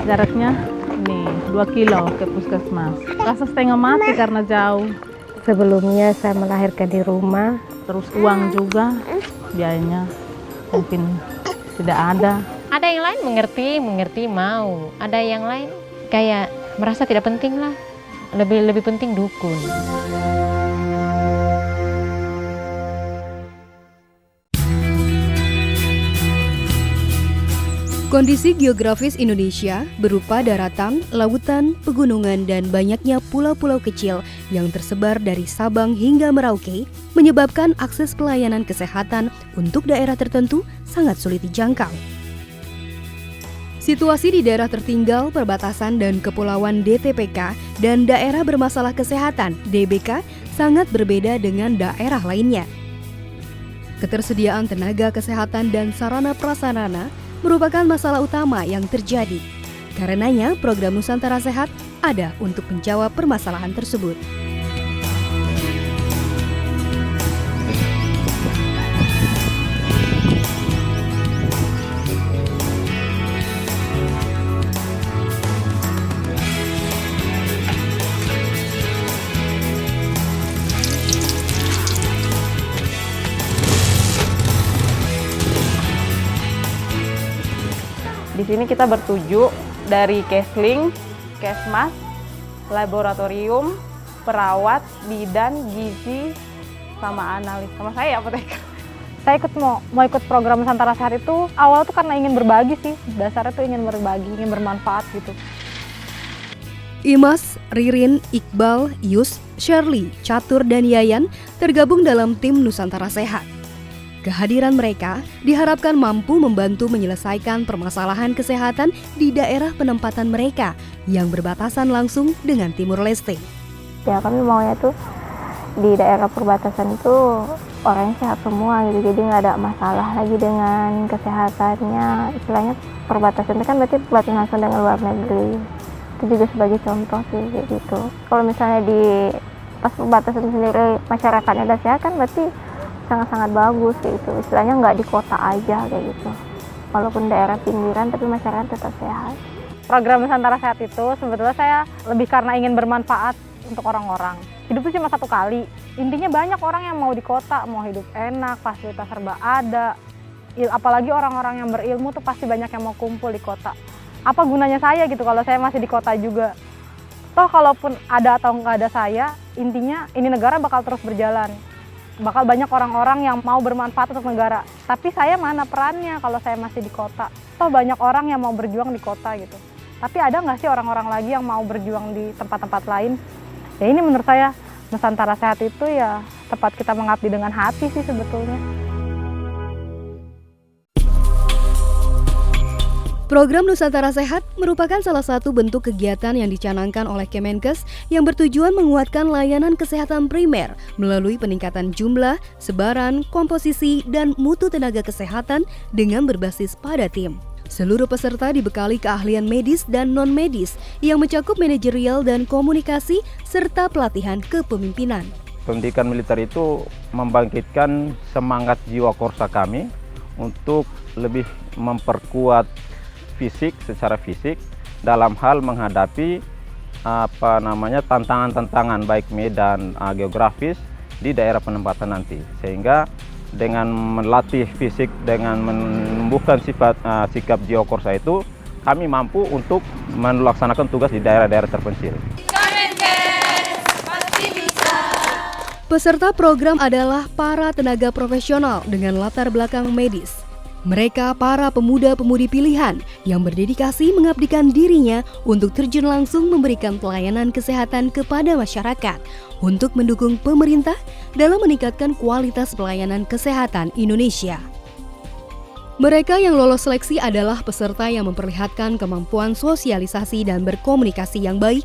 Jaraknya nih 2 kilo ke puskesmas. Rasa setengah mati karena jauh. Sebelumnya saya melahirkan di rumah. Terus uang juga, biayanya mungkin tidak ada. Ada yang lain mengerti mau. Ada yang lain kayak merasa tidak penting lah. Lebih penting dukun. Kondisi geografis Indonesia berupa daratan, lautan, pegunungan, dan banyaknya pulau-pulau kecil yang tersebar dari Sabang hingga Merauke menyebabkan akses pelayanan kesehatan untuk daerah tertentu sangat sulit dijangkau. Situasi di daerah tertinggal, perbatasan dan kepulauan DTPK dan daerah bermasalah kesehatan DBK sangat berbeda dengan daerah lainnya. Ketersediaan tenaga kesehatan dan sarana prasarana merupakan masalah utama yang terjadi. Karenanya, program Nusantara Sehat ada untuk menjawab permasalahan tersebut. Di sini kita bertuju dari Kesling, Kesmas, laboratorium, perawat, bidan, gizi, sama analis. Sama saya apoteker. Saya mau ikut program Nusantara Sehat itu awal tuh karena ingin berbagi sih. Dasarnya tuh ingin berbagi, ingin bermanfaat gitu. Imas, Ririn, Iqbal, Yus, Shirley, Catur, dan Yayan tergabung dalam tim Nusantara Sehat. Kehadiran mereka diharapkan mampu membantu menyelesaikan permasalahan kesehatan di daerah penempatan mereka yang berbatasan langsung dengan Timur Leste. Ya kami maunya tuh di daerah perbatasan itu orangnya sehat semua gitu, jadi nggak ada masalah lagi dengan kesehatannya. Istilahnya perbatasan itu kan berarti perbatasan langsung dengan luar negeri. Itu juga sebagai contoh sih kayak gitu. Kalau misalnya di pas perbatasan sendiri masyarakatnya udah sehat kan berarti sangat-sangat bagus gitu. Istilahnya nggak di kota aja kayak gitu. Walaupun daerah pinggiran tapi masyarakat tetap sehat. Program Nusantara Sehat itu sebetulnya saya lebih karena ingin bermanfaat untuk orang-orang. Hidup itu cuma satu kali. Intinya banyak orang yang mau di kota, mau hidup enak, fasilitas serba ada. Apalagi orang-orang yang berilmu tuh pasti banyak yang mau kumpul di kota. Apa gunanya saya gitu kalau saya masih di kota juga? Toh kalaupun ada atau nggak ada saya, intinya ini negara bakal terus berjalan. Bakal banyak orang-orang yang mau bermanfaat untuk negara. Tapi saya mana perannya kalau saya masih di kota? Toh banyak orang yang mau berjuang di kota gitu. Tapi ada nggak sih orang-orang lagi yang mau berjuang di tempat-tempat lain? Ya ini menurut saya Nusantara Sehat itu ya tepat kita mengabdi dengan hati sih sebetulnya. Program Nusantara Sehat merupakan salah satu bentuk kegiatan yang dicanangkan oleh Kemenkes yang bertujuan menguatkan layanan kesehatan primer melalui peningkatan jumlah, sebaran, komposisi, dan mutu tenaga kesehatan dengan berbasis pada tim. Seluruh peserta dibekali keahlian medis dan non-medis yang mencakup manajerial dan komunikasi serta pelatihan kepemimpinan. Pendidikan militer itu membangkitkan semangat jiwa korsa kami untuk lebih memperkuat fisik secara fisik dalam hal menghadapi tantangan-tantangan baik medan geografis di daerah penempatan nanti, sehingga dengan melatih fisik dengan menumbuhkan sikap jiwa korsa itu kami mampu untuk melaksanakan tugas di daerah-daerah terpencil. Peserta program adalah para tenaga profesional dengan latar belakang medis. Mereka para pemuda-pemudi pilihan yang berdedikasi mengabdikan dirinya untuk terjun langsung memberikan pelayanan kesehatan kepada masyarakat untuk mendukung pemerintah dalam meningkatkan kualitas pelayanan kesehatan Indonesia. Mereka yang lolos seleksi adalah peserta yang memperlihatkan kemampuan sosialisasi dan berkomunikasi yang baik,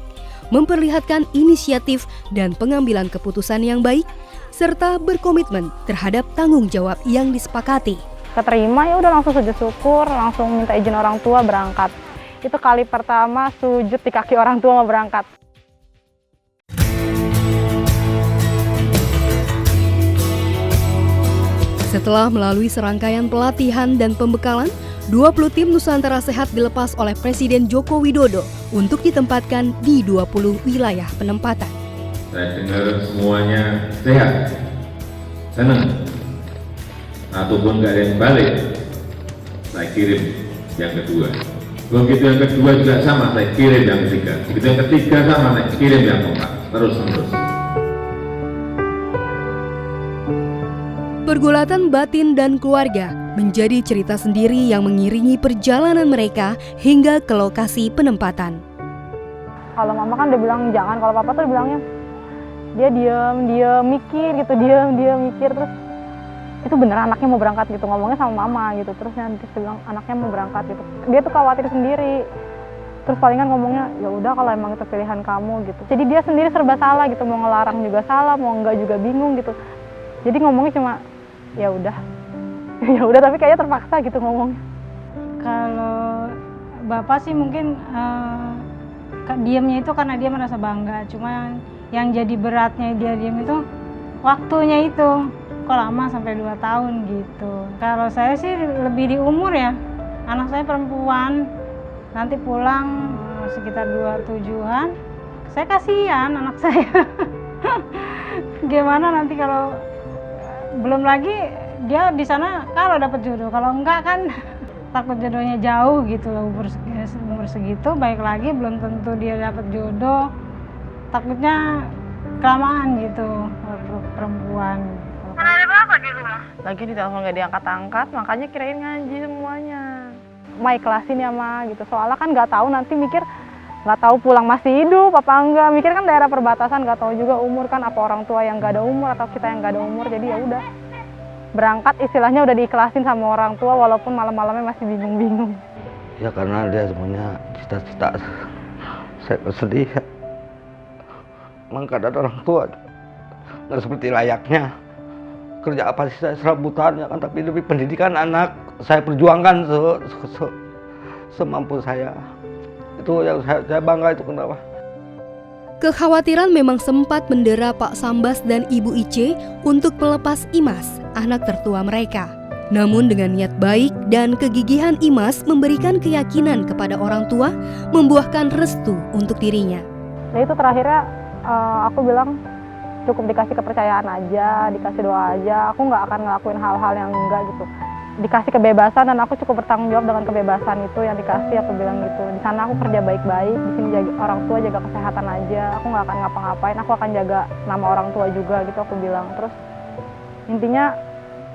memperlihatkan inisiatif dan pengambilan keputusan yang baik, serta berkomitmen terhadap tanggung jawab yang disepakati. Keterima ya udah langsung sujud syukur, langsung minta izin orang tua berangkat. Itu kali pertama sujud di kaki orang tua mau berangkat. Setelah melalui serangkaian pelatihan dan pembekalan, 20 tim Nusantara Sehat dilepas oleh Presiden Joko Widodo untuk ditempatkan di 20 wilayah penempatan. Saya dengar semuanya sehat, senang. Ataupun nggak ada yang balik, saya kirim yang kedua. Begitu yang kedua juga sama, saya kirim yang ketiga. Begitu yang ketiga sama, saya kirim yang keempat. Terus. Pergulatan batin dan keluarga menjadi cerita sendiri yang mengiringi perjalanan mereka hingga ke lokasi penempatan. Kalau mama kan udah bilang jangan, kalau papa tuh bilangnya dia diam mikir gitu, diam mikir, terus itu bener anaknya mau berangkat gitu, ngomongnya sama mama gitu, terus nanti dia bilang anaknya mau berangkat gitu, dia tuh khawatir sendiri, terus palingan ngomongnya ya udah kalau emang itu pilihan kamu gitu, jadi dia sendiri serba salah gitu, mau ngelarang juga salah, mau enggak juga bingung gitu, jadi ngomongnya cuma ya udah ya udah, tapi kayaknya terpaksa gitu ngomongnya. Kalau bapak sih mungkin diamnya itu karena dia merasa bangga, cuma yang jadi beratnya dia diam itu waktunya itu kok lama sampai 2 tahun gitu. Kalau saya sih lebih di umur ya, anak saya perempuan, nanti pulang sekitar 27-an, saya kasihan anak saya. Gimana nanti kalau belum lagi dia di sana kalau dapat jodoh, kalau enggak kan takut jodohnya jauh gitu loh, umur segitu, baik lagi belum tentu dia dapat jodoh, takutnya kelamaan gitu perempuan. Karena ada bapak di rumah. Lagi di telepon nggak diangkat-angkat, makanya kirain ngaji semuanya. Ma ikhlasin ya ma gitu, soalnya kan nggak tahu nanti mikir, nggak tahu pulang masih hidup apa enggak, mikir kan daerah perbatasan, nggak tahu juga umur kan, apa orang tua yang nggak ada umur atau kita yang nggak ada umur, jadi ya udah berangkat istilahnya udah diikhlasin sama orang tua walaupun malam-malamnya masih bingung-bingung. Ya karena dia semuanya cita-cita, saya sedih. Emang keadaan orang tua nggak seperti layaknya. Kerja apa sih saya serabutan ya kan, tapi lebih pendidikan anak saya perjuangkan semampu saya. Itu yang saya bangga, itu kenapa. Kekhawatiran memang sempat mendera Pak Sambas dan Ibu Ice untuk melepas Imas, anak tertua mereka. Namun dengan niat baik dan kegigihan Imas memberikan keyakinan kepada orang tua, membuahkan restu untuk dirinya. Nah itu terakhirnya aku bilang cukup dikasih kepercayaan aja, dikasih doa aja, aku nggak akan ngelakuin hal-hal yang enggak gitu. Dikasih kebebasan dan aku cukup bertanggung jawab dengan kebebasan itu yang dikasih, aku bilang gitu. Di sana aku kerja baik-baik, di sini jaga orang tua, jaga kesehatan aja, aku nggak akan ngapa-ngapain, aku akan jaga nama orang tua juga gitu, aku bilang. Terus intinya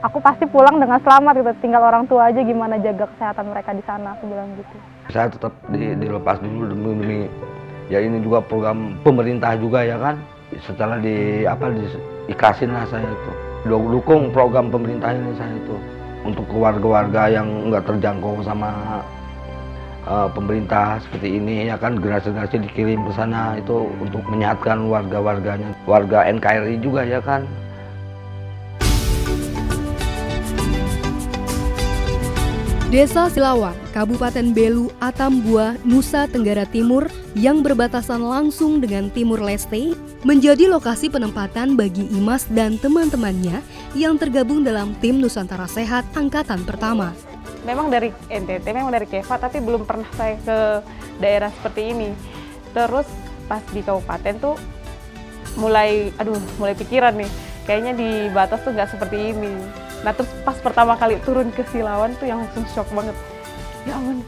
aku pasti pulang dengan selamat gitu, tinggal orang tua aja gimana jaga kesehatan mereka di sana, aku bilang gitu. Saya tetap dilepas dulu demi ya ini juga program pemerintah juga ya kan, setelah diikhlasin lah saya itu, dukung program pemerintah ini saya itu untuk keluarga-keluarga yang nggak terjangkau sama pemerintah seperti ini ya kan, generasi-generasi dikirim ke sana itu untuk menyehatkan warga-warganya, warga NKRI juga ya kan. Desa Silawang, Kabupaten Belu, Atambua, Nusa Tenggara Timur yang berbatasan langsung dengan Timur Leste menjadi lokasi penempatan bagi Imas dan teman-temannya yang tergabung dalam tim Nusantara Sehat Angkatan Pertama. Memang dari NTT, memang dari Keva, tapi belum pernah saya ke daerah seperti ini. Terus pas di kabupaten tuh mulai pikiran nih, kayaknya di batas tuh nggak seperti ini. Nah terus pas pertama kali turun ke Silawang tuh yang langsung shock banget. Ya ampun,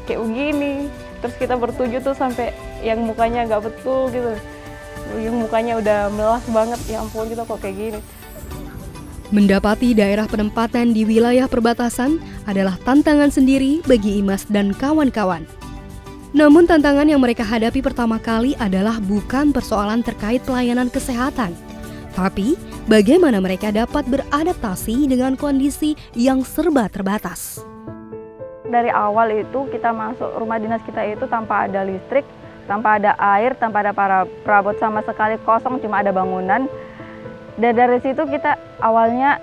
kayak begini. Terus kita bertujuh tuh sampai yang mukanya nggak betul gitu. Yang mukanya udah melas banget, ya ampun kita kok kayak gini. Mendapati daerah penempatan di wilayah perbatasan adalah tantangan sendiri bagi Imas dan kawan-kawan. Namun tantangan yang mereka hadapi pertama kali adalah bukan persoalan terkait pelayanan kesehatan, tapi bagaimana mereka dapat beradaptasi dengan kondisi yang serba terbatas. Dari awal itu kita masuk rumah dinas kita itu tanpa ada listrik, tanpa ada air, tanpa ada perabot sama sekali, kosong, cuma ada bangunan. Dan dari situ kita awalnya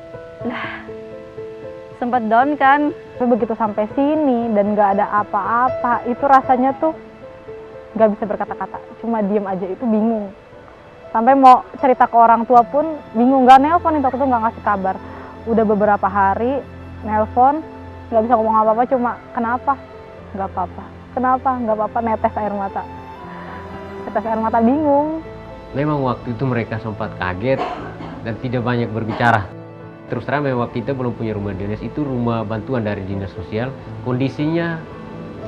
sempat down kan. Tapi begitu sampai sini dan nggak ada apa-apa, itu rasanya tuh nggak bisa berkata-kata, cuma diem aja, itu bingung. Sampai mau cerita ke orang tua pun bingung, nggak nelpon itu, aku tuh nggak ngasih kabar. Udah beberapa hari nelpon, nggak bisa ngomong apa-apa, cuma kenapa? Nggak apa-apa. Kenapa? Nggak apa-apa, netes air mata. Netes air mata, bingung. Memang waktu itu mereka sempat kaget dan tidak banyak berbicara. Terus terang memang kita belum punya rumah dinas, itu rumah bantuan dari dinas sosial. Kondisinya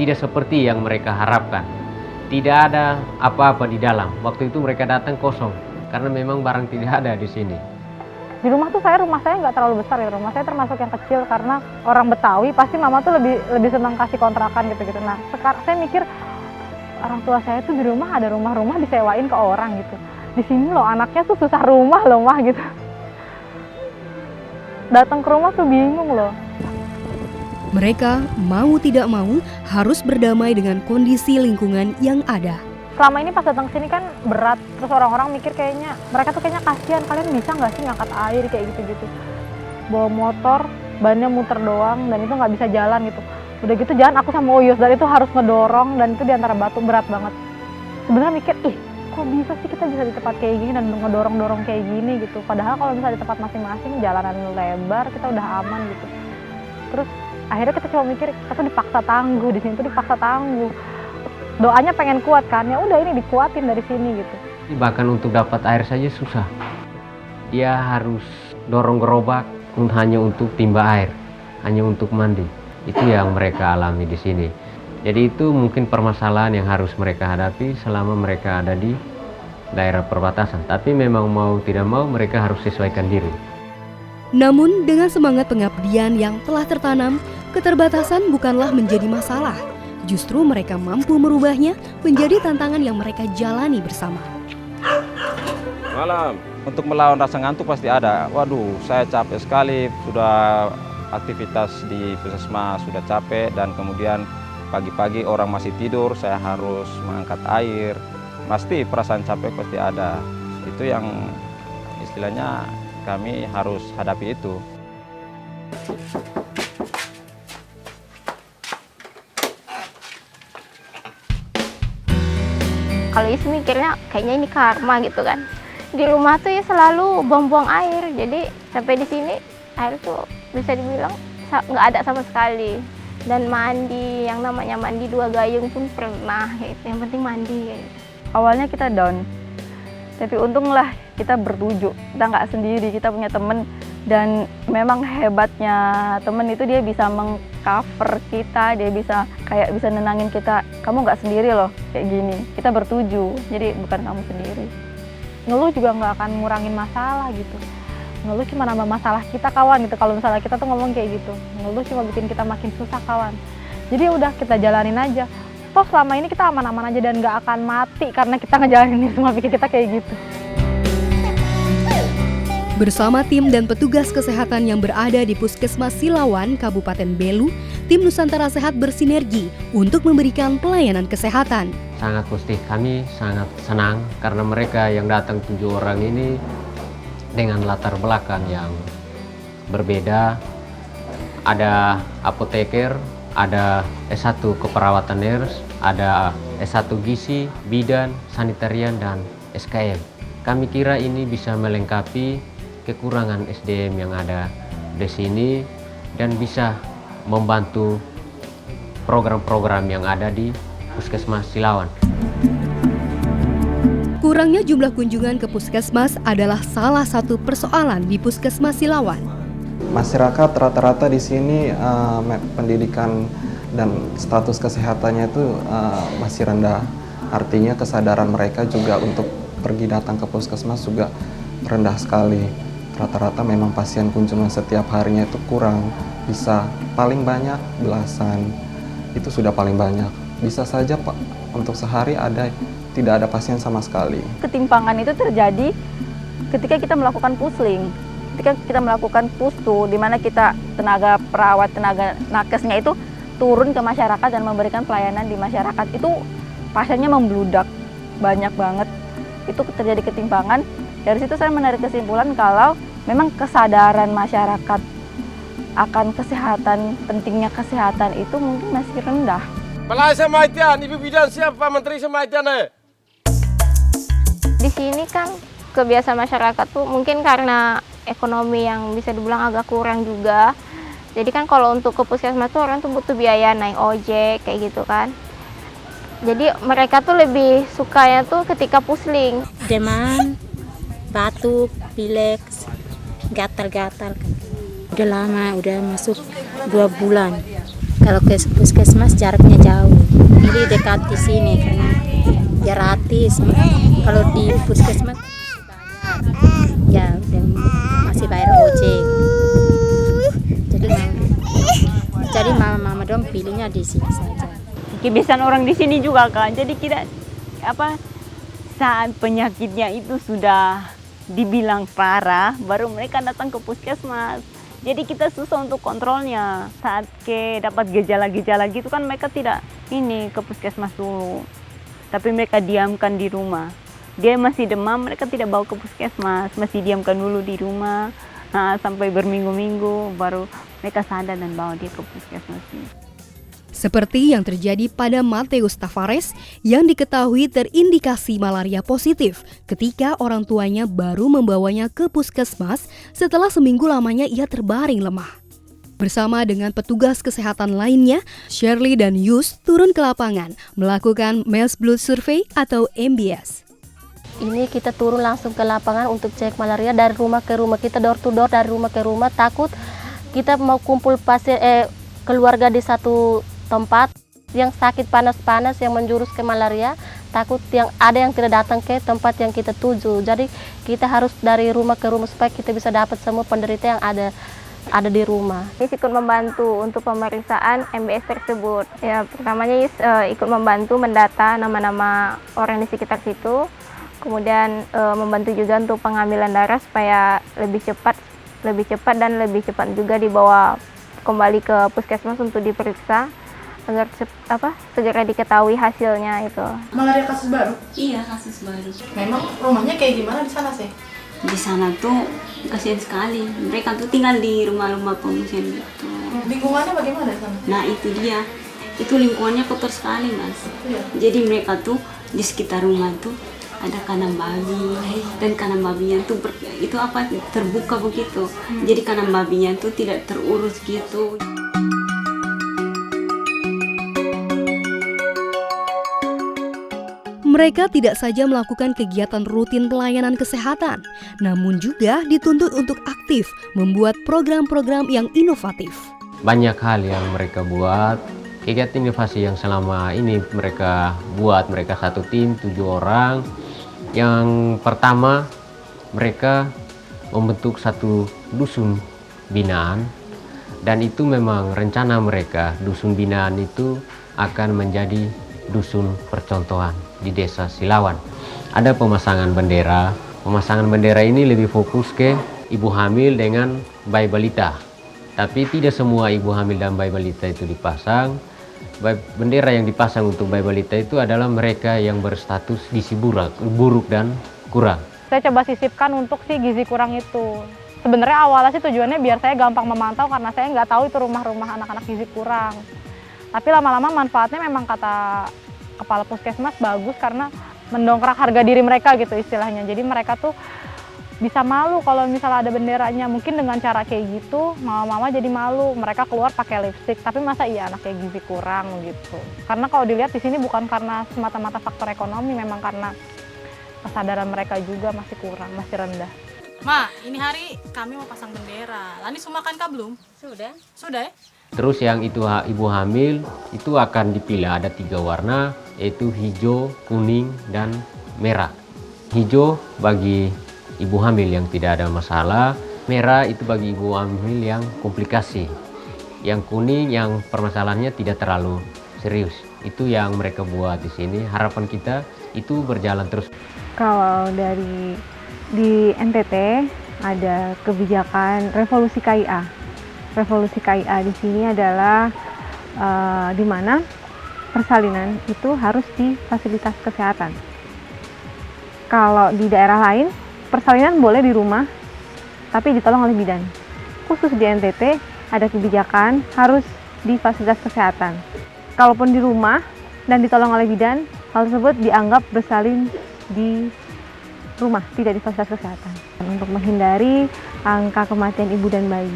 tidak seperti yang mereka harapkan. Tidak ada apa-apa di dalam. Waktu itu mereka datang kosong karena memang barang tidak ada di sini. Di rumah saya nggak terlalu besar ya, rumah saya termasuk yang kecil karena orang Betawi pasti mama tuh lebih senang kasih kontrakan gitu-gitu. Nah sekarang saya mikir orang tua saya tuh di rumah ada rumah-rumah disewain ke orang gitu. Di sini loh anaknya tuh susah rumah loh mah gitu. Datang ke rumah tuh bingung loh. Mereka mau tidak mau harus berdamai dengan kondisi lingkungan yang ada. Selama ini pas datang ke sini kan berat, terus orang-orang mikir kayaknya mereka tuh kayaknya kasihan, kalian bisa nggak sih ngangkat air kayak gitu-gitu. Bawa motor, bannya muter doang dan itu nggak bisa jalan gitu. Udah gitu jalan aku sama Uyus dan itu harus ngedorong dan itu di antara batu berat banget. Sebenarnya mikir, kok bisa sih kita bisa di tempat kayak gini dan ngedorong-dorong kayak gini gitu. Padahal kalau misalnya di tempat masing-masing jalanan lebar kita udah aman gitu. Terus akhirnya kita coba mikir kita tuh dipaksa tangguh, di sini tuh dipaksa tangguh. Doanya pengen kuat kan, ya udah ini dikuatin dari sini gitu. Bahkan untuk dapat air saja susah. Dia harus dorong gerobak hanya untuk timba air, hanya untuk mandi. Itu yang mereka alami di sini. Jadi itu mungkin permasalahan yang harus mereka hadapi selama mereka ada di daerah perbatasan. Tapi memang mau tidak mau mereka harus sesuaikan diri. Namun dengan semangat pengabdian yang telah tertanam, keterbatasan bukanlah menjadi masalah. Justru mereka mampu merubahnya menjadi tantangan yang mereka jalani bersama. Malam, untuk melawan rasa ngantuk pasti ada. Waduh, saya capek sekali, sudah aktivitas di puskesmas sudah capek dan kemudian pagi-pagi orang masih tidur, saya harus mengangkat air. Pasti perasaan capek pasti ada. Itu yang istilahnya kami harus hadapi itu. Kalau Is mikirnya kayaknya ini karma gitu kan. Di rumah tuh ya selalu buang-buang air, jadi sampai di sini air tuh bisa dibilang nggak ada sama sekali. Dan mandi, yang namanya mandi 2 gayung pun pernah, gitu. Yang penting mandi. Gitu. Awalnya kita down, tapi untunglah kita bertujuh, kita nggak sendiri, kita punya temen. Dan memang hebatnya temen itu dia bisa mengcover kita, dia bisa nenangin kita, kamu nggak sendiri loh kayak gini, kita bertujuh, jadi bukan kamu sendiri. Ngeluh juga nggak akan ngurangin masalah gitu. Ngeluh cuma nambah masalah kita kawan gitu, kalau misalnya kita tuh ngomong kayak gitu. Ngeluh cuma bikin kita makin susah kawan. Jadi udah kita jalanin aja. Toh selama ini kita aman-aman aja dan nggak akan mati karena kita ngejalanin ini semua, pikir kita kayak gitu. Bersama tim dan petugas kesehatan yang berada di Puskesmas Silawan, Kabupaten Belu, tim Nusantara Sehat bersinergi untuk memberikan pelayanan kesehatan. Sangat positif, kami sangat senang karena mereka yang datang 7 orang ini dengan latar belakang yang berbeda. Ada apoteker, ada S1 keperawatan nurse, ada S1 gizi, bidan, sanitarian, dan SKM. Kami kira ini bisa melengkapi kekurangan SDM yang ada di sini dan bisa membantu program-program yang ada di Puskesmas Silawan. Kurangnya jumlah kunjungan ke puskesmas adalah salah satu persoalan di Puskesmas Silawan. Masyarakat rata-rata di sini pendidikan dan status kesehatannya itu masih rendah. Artinya kesadaran mereka juga untuk pergi datang ke puskesmas juga rendah sekali. Rata-rata memang pasien kunjungan setiap harinya itu kurang, bisa paling banyak belasan, itu sudah paling banyak. Bisa saja Pak, untuk sehari tidak ada pasien sama sekali. Ketimpangan itu terjadi ketika kita melakukan pusling, ketika kita melakukan pustu, di mana kita tenaga perawat, tenaga nakesnya itu turun ke masyarakat dan memberikan pelayanan di masyarakat. Itu pasiennya membludak, banyak banget. Itu terjadi ketimpangan. Dari situ saya menarik kesimpulan kalau memang kesadaran masyarakat akan kesehatan, pentingnya kesehatan itu mungkin masih rendah. Balai Semaitian, Ibu Bidan siapa Menteri Semaitian? Di sini kan kebiasaan masyarakat tuh mungkin karena ekonomi yang bisa dibilang agak kurang juga. Jadi kan kalau untuk ke puskesmas tuh orang tuh butuh biaya naik ojek kayak gitu kan. Jadi mereka tuh lebih sukanya tuh ketika pusling. Demam, batuk, pilek, gatal-gatal. Udah lama, udah masuk 2 bulan. Kalau ke puskesmas jaraknya jauh. Jadi dekat di sini karena gratis. Kalau di puskesmas ya udah masih bayar ojek. Jadi mama dong pilihnya di sini saja. Kebiasaan orang di sini juga kan. Jadi kita saat penyakitnya itu sudah dibilang parah, baru mereka datang ke puskesmas. Jadi kita susah untuk kontrolnya. Saat dapat gejala-gejala gitu kan mereka tidak ke puskesmas dulu. Tapi mereka diamkan di rumah. Dia masih demam, mereka tidak bawa ke puskesmas, masih diamkan dulu di rumah. Sampai berminggu-minggu baru mereka sadar dan bawa dia ke puskesmas. Seperti yang terjadi pada Mateus Tavares yang diketahui terindikasi malaria positif ketika orang tuanya baru membawanya ke puskesmas setelah seminggu lamanya ia terbaring lemah. Bersama dengan petugas kesehatan lainnya, Shirley dan Yus turun ke lapangan melakukan mass blood survey atau MBS. Ini kita turun langsung ke lapangan untuk cek malaria dari rumah ke rumah, kita door to door dari rumah ke rumah, takut kita mau kumpul pasien keluarga di satu tempat yang sakit panas-panas yang menjurus ke malaria, takut yang ada yang tidak datang ke tempat yang kita tuju. Jadi kita harus dari rumah ke rumah supaya kita bisa dapat semua penderita yang ada di rumah. Yus ikut membantu untuk pemeriksaan MBS tersebut. Ya, pertamanya Yus ikut membantu mendata nama-nama orang di sekitar situ. Kemudian membantu juga untuk pengambilan darah supaya lebih cepat dan lebih cepat juga dibawa kembali ke puskesmas untuk diperiksa agar segera diketahui hasilnya itu. Malaria kasus baru? Iya, kasus baru. Memang rumahnya kayak gimana di sana sih? Di sana tuh kasihan sekali. Mereka tuh tinggal di rumah-rumah pengungsian gitu. Lingkungannya bagaimana di sana? Nah itu dia. Itu lingkungannya kotor sekali, Mas. Iya. Jadi mereka tuh di sekitar rumah tuh ada kandang babi dan kandang babinya tuh terbuka begitu. Jadi kandang babinya tuh tidak terurus gitu. Mereka tidak saja melakukan kegiatan rutin pelayanan kesehatan, namun juga dituntut untuk aktif membuat program-program yang inovatif. Banyak hal yang mereka buat, kegiatan inovasi yang selama ini mereka buat, mereka satu tim 7 orang. Yang pertama, mereka membentuk satu dusun binaan, dan itu memang rencana mereka. Dusun binaan itu akan menjadi dusun percontohan di desa Silawan. Ada pemasangan bendera. Pemasangan bendera ini lebih fokus ke ibu hamil dengan bayi balita. Tapi tidak semua ibu hamil dan bayi balita itu dipasang. Bendera yang dipasang untuk bayi balita itu adalah mereka yang berstatus gizi buruk dan kurang. Saya coba sisipkan untuk si gizi kurang itu. Sebenarnya awalnya sih tujuannya biar saya gampang memantau karena saya nggak tahu itu rumah-rumah anak-anak gizi kurang. Tapi lama-lama manfaatnya memang kata kepala puskesmas bagus karena mendongkrak harga diri mereka gitu istilahnya. Jadi mereka tuh bisa malu kalau misalnya ada benderanya. Mungkin dengan cara kayak gitu mama-mama jadi malu, mereka keluar pakai lipstik. Tapi masa iya anak kayak gizi kurang gitu. Karena kalau dilihat di sini bukan karena semata-mata faktor ekonomi, memang karena kesadaran mereka juga masih kurang, masih rendah. Ma, ini hari kami mau pasang bendera. Lani sudah makan kah belum? Sudah. Sudah ya? Terus yang itu ibu hamil itu akan dipilih, ada 3 warna, yaitu hijau, kuning, dan merah. Hijau bagi ibu hamil yang tidak ada masalah, merah itu bagi ibu hamil yang komplikasi, yang kuning yang permasalahannya tidak terlalu serius. Itu yang mereka buat di sini. Harapan kita itu berjalan terus. Kalau di NTT ada kebijakan revolusi KIA. Revolusi KIA di sini adalah di mana persalinan itu harus di fasilitas kesehatan. Kalau di daerah lain persalinan boleh di rumah, tapi ditolong oleh bidan. Khusus di NTT ada kebijakan harus di fasilitas kesehatan. Kalaupun di rumah dan ditolong oleh bidan, hal tersebut dianggap bersalin di rumah, tidak di fasilitas kesehatan. Untuk menghindari angka kematian ibu dan bayi.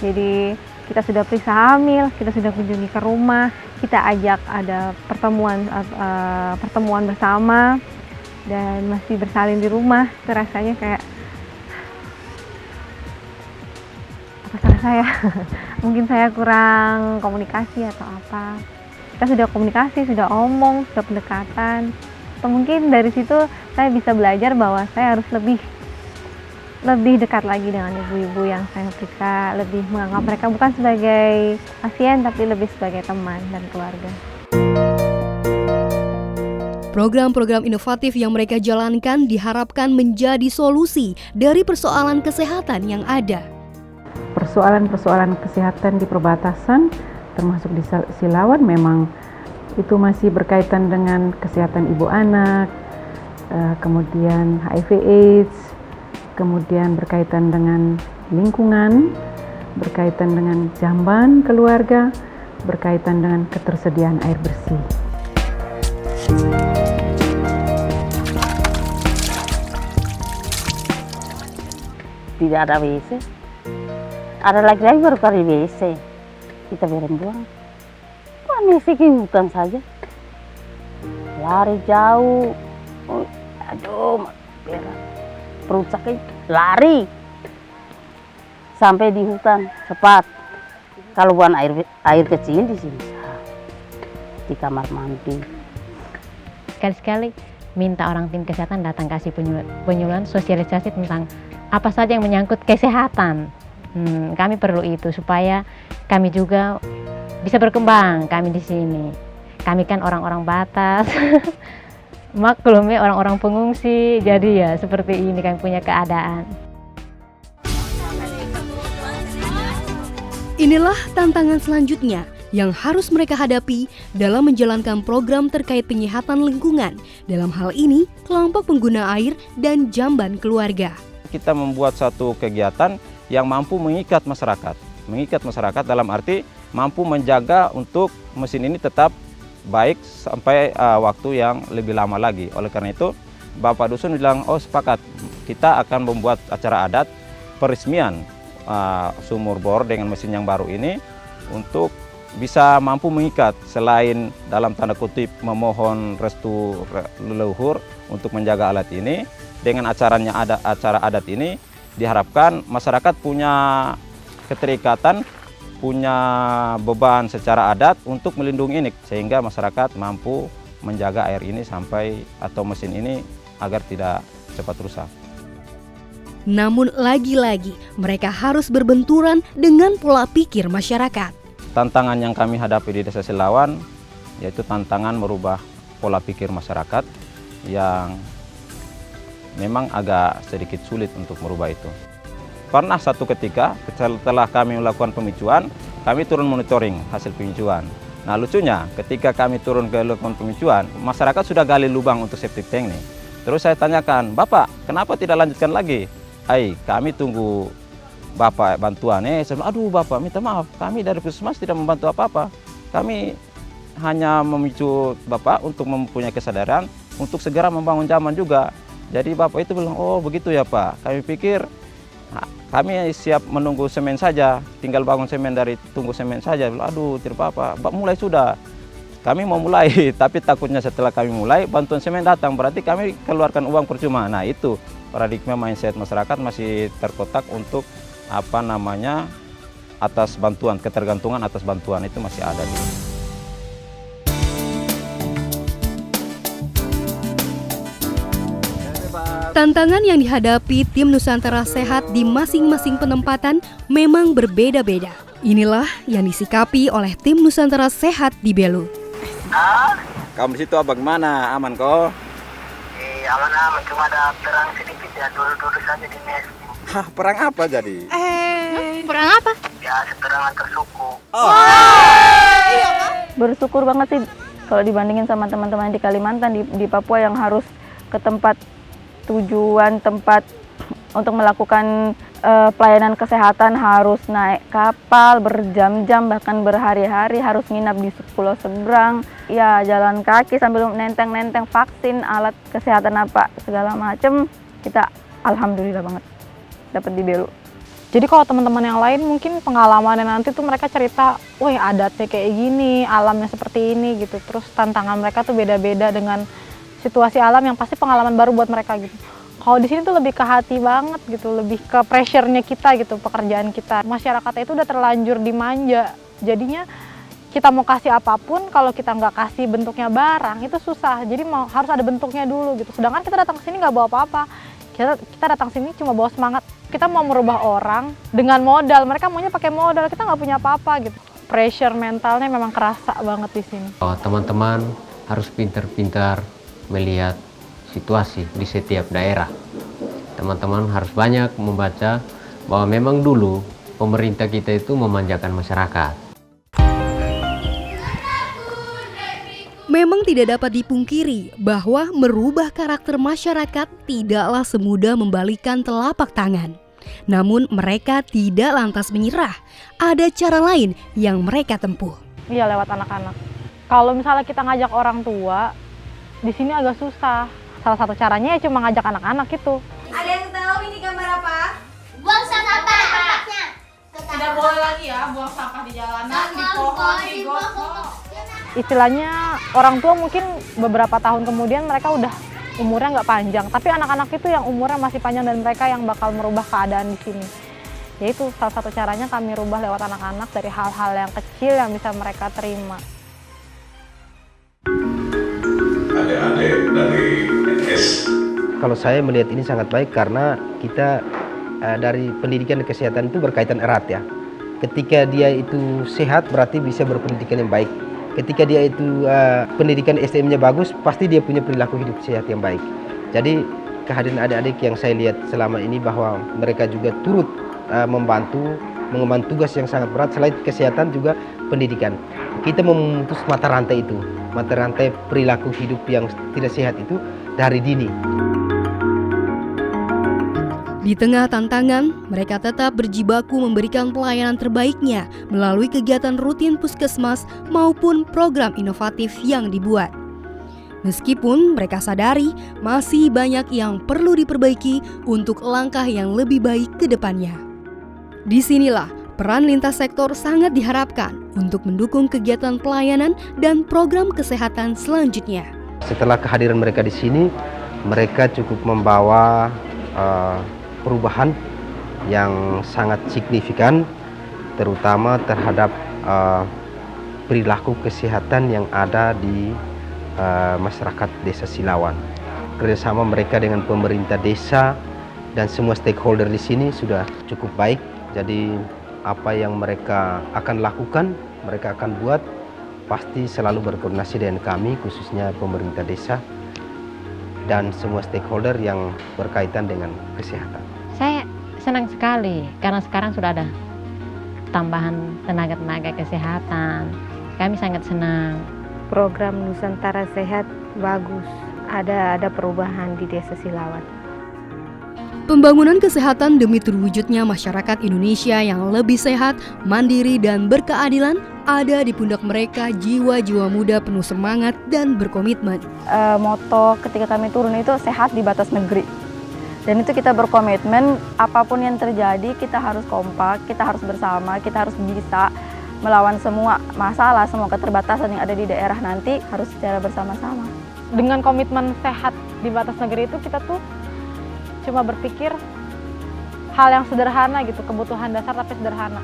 Jadi kita sudah periksa hamil, kita sudah kunjungi ke rumah, kita ajak ada pertemuan bersama dan masih bersalin di rumah. Itu rasanya kayak apa salah saya? Mungkin saya kurang komunikasi atau apa. Kita sudah komunikasi, sudah omong, sudah pendekatan. Atau mungkin dari situ saya bisa belajar bahwa saya harus lebih dekat lagi dengan ibu-ibu yang saya periksa, lebih menganggap mereka bukan sebagai pasien tapi lebih sebagai teman dan keluarga. Program-program inovatif yang mereka jalankan diharapkan menjadi solusi dari persoalan kesehatan yang ada. Persoalan-persoalan kesehatan di perbatasan, termasuk di Silawan, memang itu masih berkaitan dengan kesehatan ibu anak, kemudian HIV/AIDS, kemudian berkaitan dengan lingkungan, berkaitan dengan jamban keluarga, berkaitan dengan ketersediaan air bersih. Tidak ada WC. Ada lagi-lagi baru kali WC. Kita buang. WC ke hutan saja. Lari jauh. Oh, aduh, berat. Perut sakit, lari. Sampai di hutan, cepat. Kalau buang air kecil di sini. Di kamar mandi. Sekali-sekali minta orang tim kesehatan datang kasih penyuluhan sosialisasi tentang apa saja yang menyangkut kesehatan. Kami perlu itu supaya kami juga bisa berkembang kami di sini. Kami kan orang-orang Batas, maklum ya orang-orang pengungsi, jadi ya seperti ini kami punya keadaan. Inilah tantangan selanjutnya yang harus mereka hadapi dalam menjalankan program terkait penyehatan lingkungan. Dalam hal ini, kelompok pengguna air dan jamban keluarga. Kita membuat satu kegiatan yang mampu mengikat masyarakat. Mengikat masyarakat dalam arti mampu menjaga untuk mesin ini tetap baik sampai waktu yang lebih lama lagi. Oleh karena itu, Bapak Dusun bilang, oh sepakat, kita akan membuat acara adat peresmian sumur bor dengan mesin yang baru ini untuk bisa mampu mengikat, selain dalam tanda kutip memohon restu leluhur untuk menjaga alat ini. Dengan acara adat ini diharapkan masyarakat punya keterikatan, punya beban secara adat untuk melindungi ini, sehingga masyarakat mampu menjaga air ini sampai atau mesin ini agar tidak cepat rusak. Namun lagi-lagi mereka harus berbenturan dengan pola pikir masyarakat. Tantangan yang kami hadapi di Desa Silawan yaitu tantangan merubah pola pikir masyarakat yang memang agak sedikit sulit untuk merubah itu. Pernah satu ketika setelah kami melakukan pemicuan, kami turun monitoring hasil pemicuan. Nah lucunya ketika kami turun ke lakukan pemicuan, masyarakat sudah gali lubang untuk septic tank nih. Terus saya tanyakan, Bapak kenapa tidak lanjutkan lagi? Kami tunggu Bapak bantuan. Saya bilang, aduh Bapak minta maaf, kami dari Puskesmas tidak membantu apa-apa. Kami hanya memicu Bapak untuk mempunyai kesadaran untuk segera membangun jamban juga. Jadi Bapak itu bilang, oh begitu ya Pak. Kami pikir kami siap menunggu semen saja, tinggal bangun semen dari tunggu semen saja. Aduh tidak apa-apa, mulai sudah. Kami mau mulai, tapi takutnya setelah kami mulai bantuan semen datang, berarti kami keluarkan uang percuma. Nah itu paradigma mindset masyarakat masih terkotak untuk atas bantuan, ketergantungan atas bantuan itu masih ada. Tantangan yang dihadapi tim Nusantara Sehat di masing-masing penempatan memang berbeda-beda. Inilah yang disikapi oleh tim Nusantara Sehat di Belu. Kamu di situ bagaimana? Aman kok? Aman-aman, cuma ada perang sedikit ya, dulu-dulu saja di mes. Hah, perang apa jadi? Perang apa? Ya, seperang antar suku. Bersyukur banget sih kalau dibandingin sama teman-teman di Kalimantan, di Papua yang harus ke tempat tujuan, tempat untuk melakukan pelayanan kesehatan harus naik kapal berjam-jam bahkan berhari-hari, harus nginap di pulau seberang, ya jalan kaki sambil nenteng-nenteng vaksin, alat kesehatan apa segala macem. Kita alhamdulillah banget dapat di Belu. Jadi kalau teman-teman yang lain mungkin pengalamannya nanti tuh mereka cerita, wah adatnya kayak gini, alamnya seperti ini gitu. Terus tantangan mereka tuh beda-beda dengan situasi alam yang pasti pengalaman baru buat mereka gitu. Kalau di sini tuh lebih ke hati banget gitu, lebih ke pressure-nya kita gitu, pekerjaan kita. Masyarakatnya itu udah terlanjur dimanja, jadinya kita mau kasih apapun, kalau kita nggak kasih bentuknya barang itu susah. Jadi harus ada bentuknya dulu gitu. Sedangkan kita datang ke sini nggak bawa apa-apa. Kita datang sini cuma bawa semangat. Kita mau merubah orang dengan modal. Mereka maunya pakai modal. Kita nggak punya apa-apa gitu. Pressure mentalnya memang kerasa banget di sini. Teman-teman harus pintar-pintar melihat situasi di setiap daerah. Teman-teman harus banyak membaca bahwa memang dulu pemerintah kita itu memanjakan masyarakat. Memang tidak dapat dipungkiri bahwa merubah karakter masyarakat tidaklah semudah membalikan telapak tangan. Namun mereka tidak lantas menyerah. Ada cara lain yang mereka tempuh. Iya, lewat anak-anak. Kalau misalnya kita ngajak orang tua, di sini agak susah. Salah satu caranya ya cuma ngajak anak-anak gitu. Ada yang tahu ini gambar apa? Buang sampah. Tidak boleh lagi ya buang sampah di jalanan, di pohon, di got. Istilahnya orang tua mungkin beberapa tahun kemudian mereka udah umurnya nggak panjang, tapi anak-anak itu yang umurnya masih panjang dan mereka yang bakal merubah keadaan di sini. Yaitu salah satu caranya kami rubah lewat anak-anak dari hal-hal yang kecil yang bisa mereka terima. Adik-adik dari NS. Kalau saya melihat ini sangat baik karena kita dari pendidikan dan kesehatan itu berkaitan erat ya. Ketika dia itu sehat berarti bisa berpendidikan yang baik. Ketika dia itu pendidikan SDM-nya bagus, pasti dia punya perilaku hidup sehat yang baik. Jadi kehadiran adik-adik yang saya lihat selama ini bahwa mereka juga turut mengemban tugas yang sangat berat selain kesehatan juga pendidikan. Kita memutus mata rantai itu, mata rantai perilaku hidup yang tidak sehat itu dari dini. Di tengah tantangan, mereka tetap berjibaku memberikan pelayanan terbaiknya melalui kegiatan rutin puskesmas maupun program inovatif yang dibuat. Meskipun mereka sadari masih banyak yang perlu diperbaiki untuk langkah yang lebih baik ke depannya. Disinilah peran lintas sektor sangat diharapkan untuk mendukung kegiatan pelayanan dan program kesehatan selanjutnya. Setelah kehadiran mereka di sini, mereka cukup membawa perubahan yang sangat signifikan, terutama terhadap perilaku kesehatan yang ada di masyarakat Desa Silawan. Kerjasama mereka dengan pemerintah desa dan semua stakeholder di sini sudah cukup baik. Jadi apa yang mereka akan lakukan, mereka akan buat, pasti selalu berkoordinasi dengan kami, khususnya pemerintah desa dan semua stakeholder yang berkaitan dengan kesehatan. Saya senang sekali karena sekarang sudah ada tambahan tenaga-tenaga kesehatan. Kami sangat senang. Program Nusantara Sehat bagus. Ada perubahan di Desa Silawan. Pembangunan kesehatan demi terwujudnya masyarakat Indonesia yang lebih sehat, mandiri, dan berkeadilan ada di pundak mereka jiwa-jiwa muda penuh semangat dan berkomitmen. Moto ketika kami turun itu sehat di batas negeri. Dan itu kita berkomitmen, apapun yang terjadi kita harus kompak, kita harus bersama, kita harus bisa melawan semua masalah, semua keterbatasan yang ada di daerah nanti harus secara bersama-sama. Dengan komitmen sehat di batas negeri itu kita tuh cuma berpikir hal yang sederhana gitu, kebutuhan dasar tapi sederhana.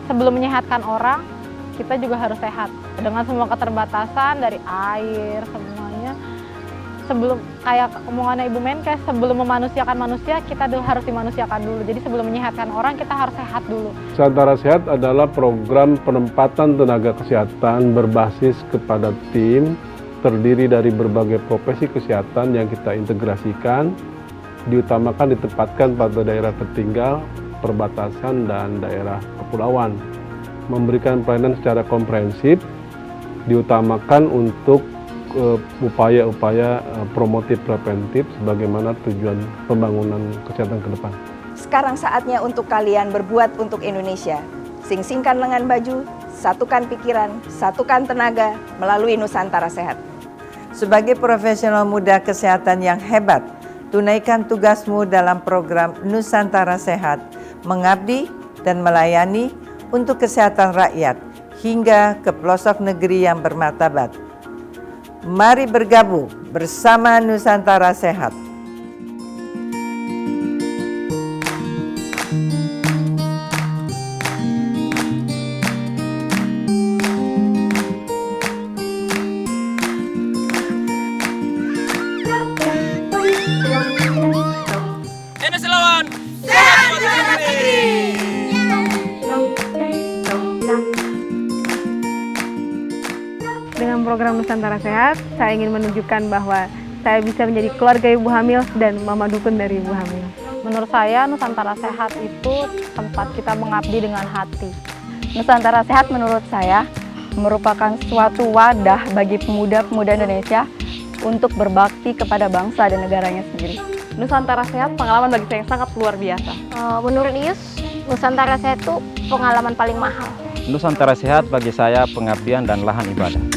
Sebelum menyehatkan orang, kita juga harus sehat. Dengan semua keterbatasan dari air, semuanya. Sebelum kayak omongannya Ibu Menkes, sebelum memanusiakan manusia, kita harus dimanusiakan dulu. Jadi sebelum menyehatkan orang, kita harus sehat dulu. Nusantara Sehat adalah program penempatan tenaga kesehatan berbasis kepada tim, terdiri dari berbagai profesi kesehatan yang kita integrasikan, diutamakan ditempatkan pada daerah tertinggal, perbatasan, dan daerah kepulauan. Memberikan pelayanan secara komprehensif, diutamakan untuk upaya-upaya promotif preventif sebagaimana tujuan pembangunan kesehatan ke depan. Sekarang saatnya untuk kalian berbuat untuk Indonesia. Sing-singkan lengan baju, satukan pikiran, satukan tenaga melalui Nusantara Sehat. Sebagai profesional muda kesehatan yang hebat, tunaikan tugasmu dalam program Nusantara Sehat mengabdi dan melayani untuk kesehatan rakyat hingga ke pelosok negeri yang bermartabat. Mari bergabung bersama Nusantara Sehat. Dengan program Nusantara Sehat, saya ingin menunjukkan bahwa saya bisa menjadi keluarga ibu hamil dan mama dukun dari ibu hamil. Menurut saya, Nusantara Sehat itu tempat kita mengabdi dengan hati. Nusantara Sehat menurut saya merupakan suatu wadah bagi pemuda-pemuda Indonesia untuk berbakti kepada bangsa dan negaranya sendiri. Nusantara Sehat pengalaman bagi saya yang sangat luar biasa. Menurut Ius, Nusantara Sehat itu pengalaman paling mahal. Nusantara Sehat bagi saya pengabdian dan lahan ibadah.